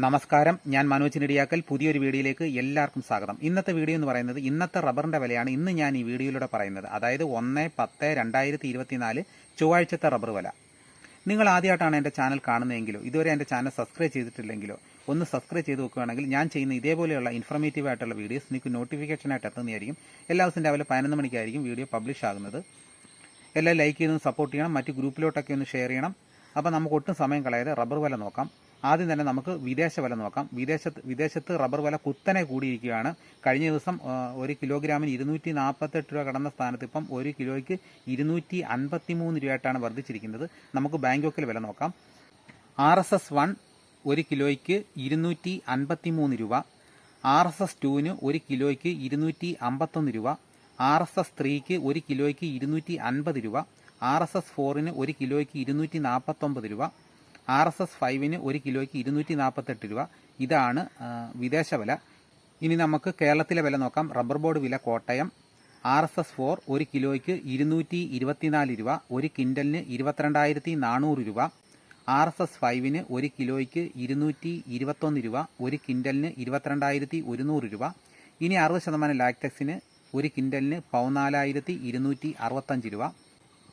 നമസ്കാരം, ഞാൻ മനോജ് നെടിയാക്കൽ. പുതിയൊരു വീഡിയോയിലേക്ക് എല്ലാവർക്കും സ്വാഗതം. ഇന്നത്തെ വീഡിയോ എന്ന് പറയുന്നത് ഇന്നത്തെ റബ്ബറിന്റെ വിലയാണ് ഇന്ന് ഞാൻ ഈ വീഡിയോയിലൂടെ പറയുന്നത്. അതായത് 1/10/2024 ചൊവ്വാഴ്ചത്തെ റബ്ബർ വില. നിങ്ങൾ ആദ്യമായിട്ടാണ് എൻ്റെ ചാനൽ കാണുന്നതെങ്കിലോ ഇതുവരെ എൻ്റെ ചാനൽ സബ്സ്ക്രൈബ് ചെയ്തിട്ടില്ലെങ്കിലോ ഒന്ന് സബ്സ്ക്രൈബ് ചെയ്ത് വെക്കുകയാണെങ്കിൽ ഞാൻ ചെയ്യുന്ന ഇതേപോലെയുള്ള ഇൻഫർമേറ്റീവ് ആയിട്ടുള്ള വീഡിയോസ് നിങ്ങൾക്ക് നോട്ടിഫിക്കേഷനായിട്ട് എത്തുന്നതായിരിക്കും. എല്ലാ ദിവസവും രാവിലെ 11 മണിക്കായിരിക്കും വീഡിയോ പബ്ലിഷ് ആകുന്നത്. എല്ലാം ലൈക്ക് ചെയ്തൊന്ന് സപ്പോർട്ട് ചെയ്യണം, മറ്റ് ഗ്രൂപ്പിലോട്ടൊക്കെ ഒന്ന് ഷെയർ ചെയ്യണം. അപ്പോൾ നമുക്ക് ഒട്ടും സമയം കളയാതെ റബ്ബർ വില നോക്കാം. ആദ്യം തന്നെ നമുക്ക് വിദേശ വില നോക്കാം. വിദേശത്ത് റബ്ബർ വില കുത്തനെ കൂടിയിരിക്കുകയാണ്. കഴിഞ്ഞ ദിവസം 1 കിലോഗ്രാമിന് 248 രൂപ കടന്ന സ്ഥാനത്ത് ഇപ്പം 1 കിലോയ്ക്ക് 253 രൂപയായിട്ടാണ് വർദ്ധിച്ചിരിക്കുന്നത്. നമുക്ക് ബാങ്കോക്കിൽ വില നോക്കാം. RSS 1 1 കിലോയ്ക്ക് 253 രൂപ, RSS 2ന് 1 കിലോയ്ക്ക് 251 രൂപ, RSS 3ക്ക് 1 കിലോയ്ക്ക് 250 രൂപ, RSS 4ന് 1 കിലോയ്ക്ക് 249 രൂപ, RSS 5ന് 1 കിലോയ്ക്ക് 248 രൂപ. ഇതാണ് വിദേശ വില. ഇനി നമുക്ക് കേരളത്തിലെ വില നോക്കാം. റബ്ബർ ബോർഡ് വില കോട്ടയം RSS 4 1 കിലോയ്ക്ക് 224 രൂപ, 1 കിൻഡലിന് 22,400 രൂപ, RSS 5ന് 1 കിലോയ്ക്ക് 221 രൂപ, 1 കിൻഡലിന് 22,100 രൂപ. ഇനി 60% ലാക്ടക്സിന് 1 കിൻഡലിന് 14,265 രൂപ.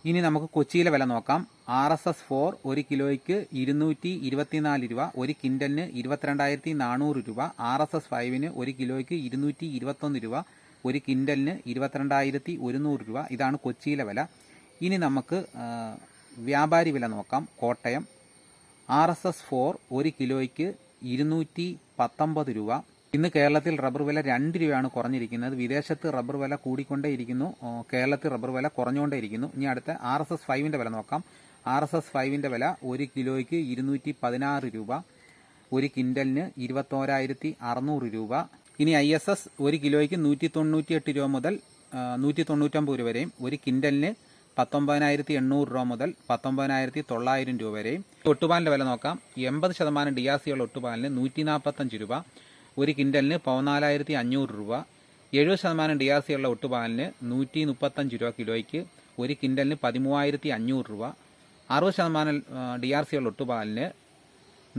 ഇനി നമുക്ക് കൊച്ചിയിലെ വില നോക്കാം. RSS 4 1 കിലോയ്ക്ക് 224 രൂപ, 1 കിൻഡലിന് 22,400 രൂപ, RSS 5ന് 1 കിലോയ്ക്ക് 221 രൂപ, 1 കിൻഡലിന് 22,100 രൂപ. ഇതാണ് കൊച്ചിയിലെ വില. ഇനി നമുക്ക് വ്യാപാരി വില നോക്കാം. കോട്ടയം RSS 4 1 കിലോയ്ക്ക് 219 രൂപ. ഇന്ന് കേരളത്തിൽ റബ്ബർ വില 2 രൂപയാണ് കുറഞ്ഞിരിക്കുന്നത്. വിദേശത്ത് റബ്ബർ വില കൂടിക്കൊണ്ടേയിരിക്കുന്നു, കേരളത്തിൽ റബ്ബർ വില കുറഞ്ഞുകൊണ്ടേയിരിക്കുന്നു. ഇനി അടുത്ത RSS 5ന്റെ വില നോക്കാം. RSS 5ന്റെ വില 1 കിലോയ്ക്ക് 216 രൂപ, 1 കിൻഡലിന് 21,600 രൂപ. ഇനി ISS 1 കിലോയ്ക്ക് 198 രൂപ മുതൽ 199 രൂപ വരെയും, 1 കിൻഡലിന് 19,800 രൂപ മുതൽ 19,900 രൂപ വരെയും. ഒട്ടുപാലിന്റെ വില നോക്കാം. 80% DRC ഉള്ള ഒട്ടുപാലിന് 145 രൂപ, 1 കിൻഡലിന് 14,500 രൂപ. 70% DRC ഉള്ള ഒട്ടുപാലിന് 135 രൂപ കിലോയ്ക്ക്, 1 കിൻഡലിന് 13,500 രൂപ. 60% DRC ഉള്ള ഒട്ടുപാലിന്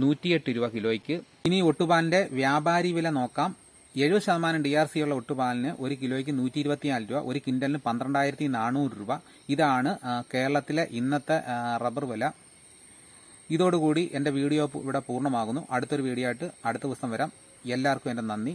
108 രൂപ കിലോയ്ക്ക്. ഇനി ഒട്ടുപാലിന്റെ വ്യാപാരി വില നോക്കാം. 70% DRC ഉള്ള ഒട്ടുപാലിന് 1 കിലോയ്ക്ക് 124 രൂപ, 1 കിൻഡലിന് 12,400 രൂപ. ഇതാണ് കേരളത്തിലെ ഇന്നത്തെ റബ്ബർ വില. ഇതോടുകൂടി എൻ്റെ വീഡിയോ ഇവിടെ പൂർണ്ണമാകുന്നു. അടുത്തൊരു വീഡിയോ ആയിട്ട് അടുത്ത ദിവസം വരാം. എല്ലാവർക്കും എൻ്റെ നന്ദി.